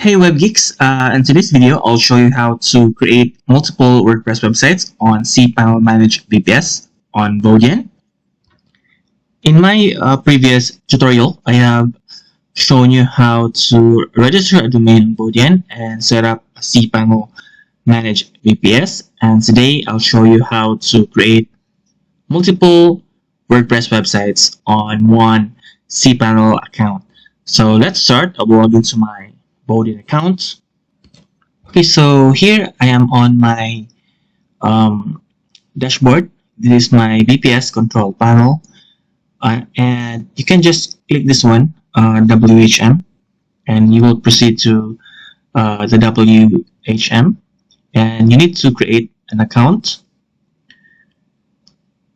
Hey web geeks, in today's video I'll show you how to create multiple WordPress websites on cPanel Managed VPS on Vodien. In my previous tutorial, I have shown you how to register a domain on Vodien and set up a cPanel Managed VPS, and today I'll show you how to create multiple WordPress websites on one cPanel account. So let's start. I'll log into my Vodien account. Okay, so here I am on my dashboard. This is my VPS control panel, and you can just click this one, WHM, and you will proceed to the WHM, and you need to create an account.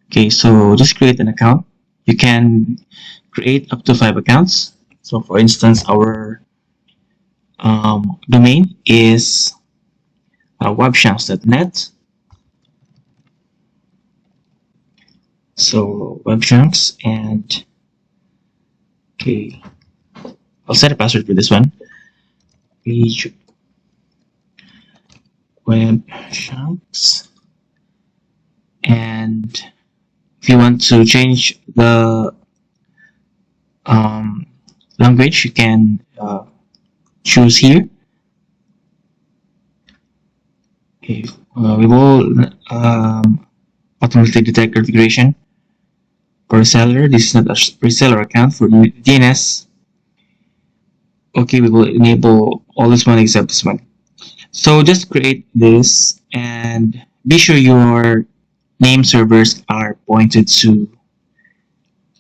Okay, so just create an account. You can create up to 5 accounts. So for instance, our domain is webshanks.net. So webshanks, and okay, I'll set a password for this one. Page webshanks, and if you want to change the language, you can choose here. Okay, we will automatically detect configuration for reseller. This is not a reseller account. For DNS, okay, we will enable all this one except this one. So just create this and be sure your name servers are pointed to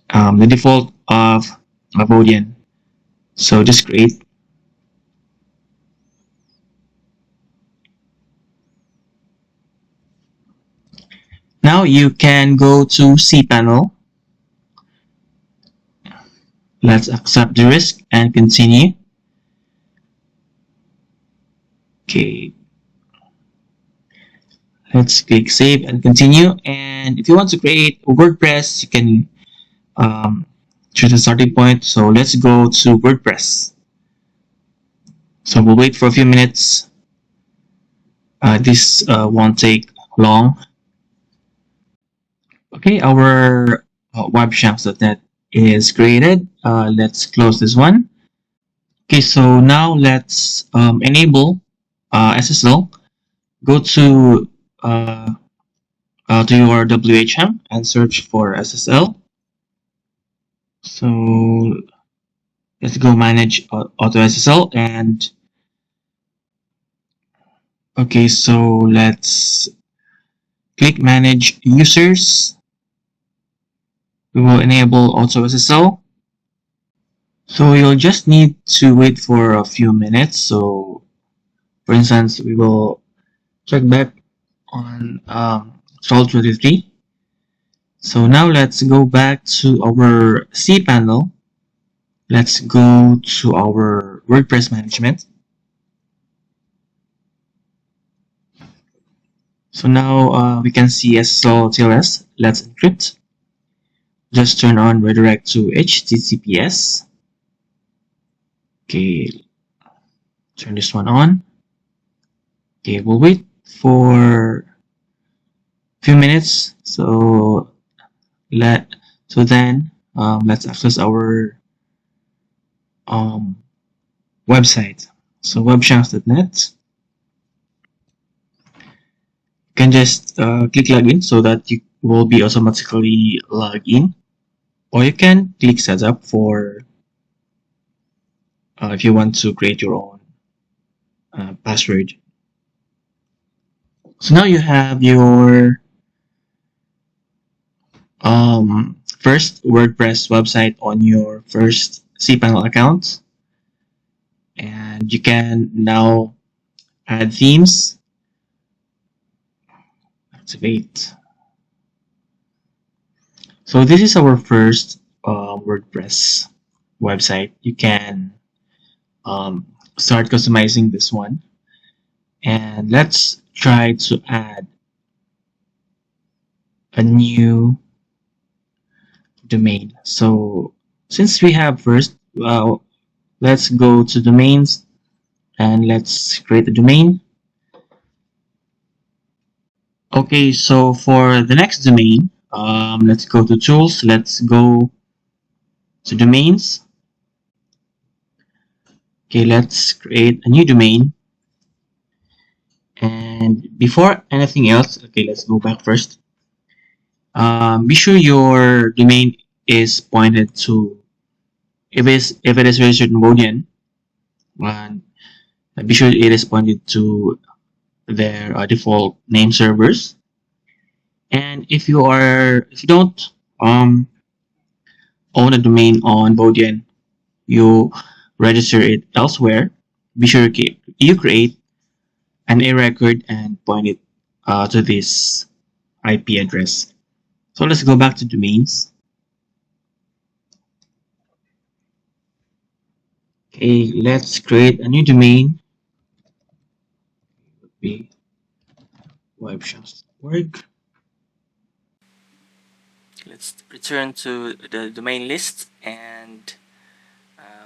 the default of Vodien. So just create. Now you can go to cPanel. Let's accept the risk and continue. Okay. Let's click save and continue. And if you want to create a WordPress, you can choose a starting point. So let's go to WordPress. So we'll wait for a few minutes. This won't take long. Okay, our webshanks.net is created. Let's close this one. Okay, so now let's enable SSL. Go to your WHM and search for SSL. So let's go manage auto SSL, and okay, so let's click manage users. We will enable auto SSL. So you'll just need to wait for a few minutes. So for instance, we will check back on 12:23. So now let's go back to our cPanel. Let's go to our WordPress management. So now we can see SSL TLS. Let's encrypt. Just turn on redirect to HTTPS. Okay, turn this one on. Okay, we'll wait for a few minutes. So then let's access our website. So webshanks.net. You can just click login so that you will be automatically logged in, or you can click setup for if you want to create your own password. So now you have your first WordPress website on your first cPanel account, and you can now add themes. Activate. So this is our first WordPress website. You can start customizing this one, and let's try to add a new domain. So since we have first, let's go to domains and let's create a domain. Okay, so for the next domain, let's go to tools. Let's go to domains. Okay, let's create a new domain. And before anything else, okay, let's go back first. Be sure your domain is pointed to, if it is registered in Vodien, and be sure it is pointed to their default name servers. And if you don't um, own a domain on Vodien, you register it elsewhere. Be sure you create an A record and point it to this IP address. So let's go back to domains. Okay, let's create a new domain. Be webshops.org. Let's return to the domain list, and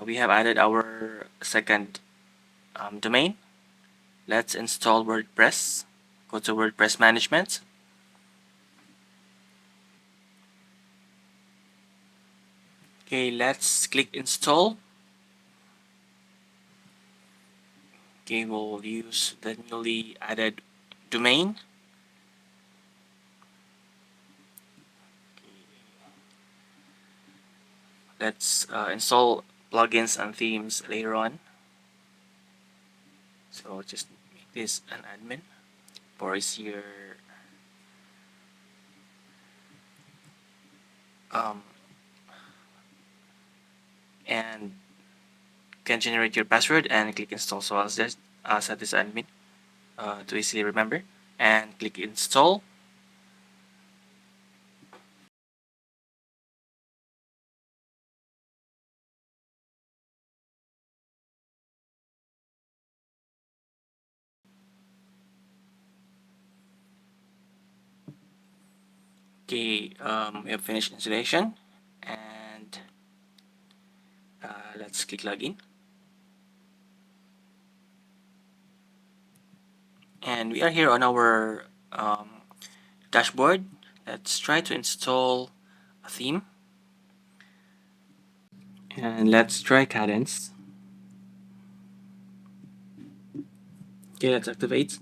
we have added our second domain. Let's install WordPress. Go to WordPress management. Okay, let's click install. Okay, we'll use the newly added domain. Let's install plugins and themes later on. So just make this an admin for easier and can generate your password and click install. So I'll just set this admin to easily remember, and click install. Okay, we have finished installation, and let's click login. And we are here on our dashboard. Let's try to install a theme, and let's try Cadence. Okay, let's activate.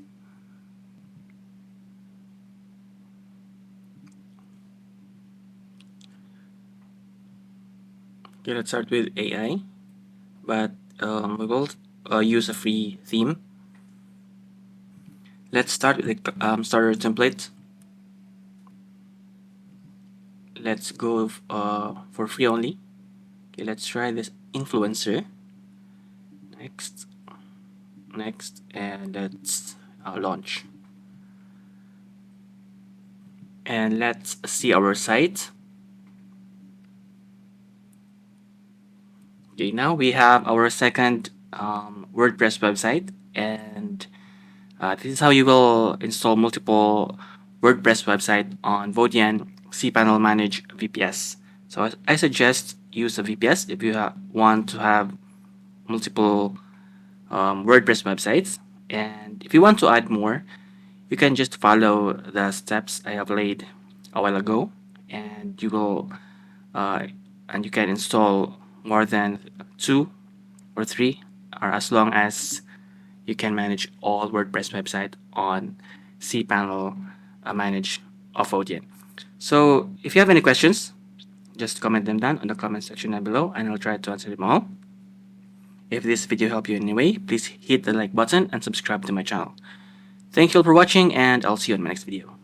Okay, let's start with AI, but we will use a free theme. Let's start with the starter template. Let's go for free only. Okay, let's try this influencer. Next, and let's launch. And let's see our site. Okay, now we have our second WordPress website, and this is how you will install multiple WordPress website on Vodien cPanel Manage VPS. So I suggest use a VPS if you want to have multiple WordPress websites. And if you want to add more, you can just follow the steps I have laid a while ago, and you can install more than 2 or 3, or as long as you can manage all WordPress website on cPanel Manage of Vodien. So if you have any questions, just comment them down on the comment section down below, and I'll try to answer them all. If this video helped you in any way, please hit the like button and subscribe to my channel. Thank you all for watching, and I'll see you in my next video.